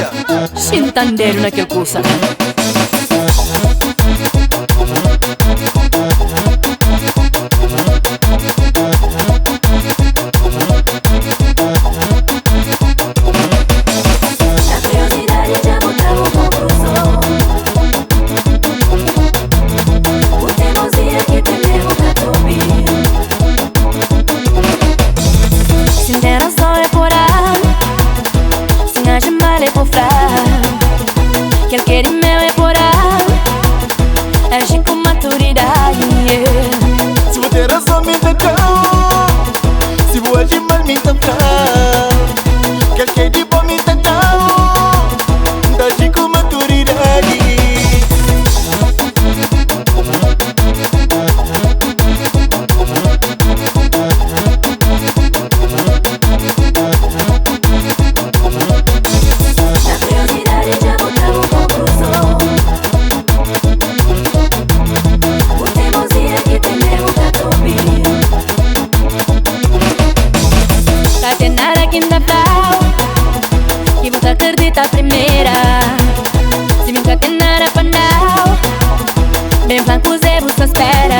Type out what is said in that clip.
Maria se entenderam naquele curso. Que ele quer meu é por aí, agir com maturidade, Se vou ter razão, me tentar. Se vou agir mal, me tentar. Que ele quer de bom, me tentar. Agir com maturidade. Acredita a primeira. Se me encatenar a panal, bem franco, Zé, você espera.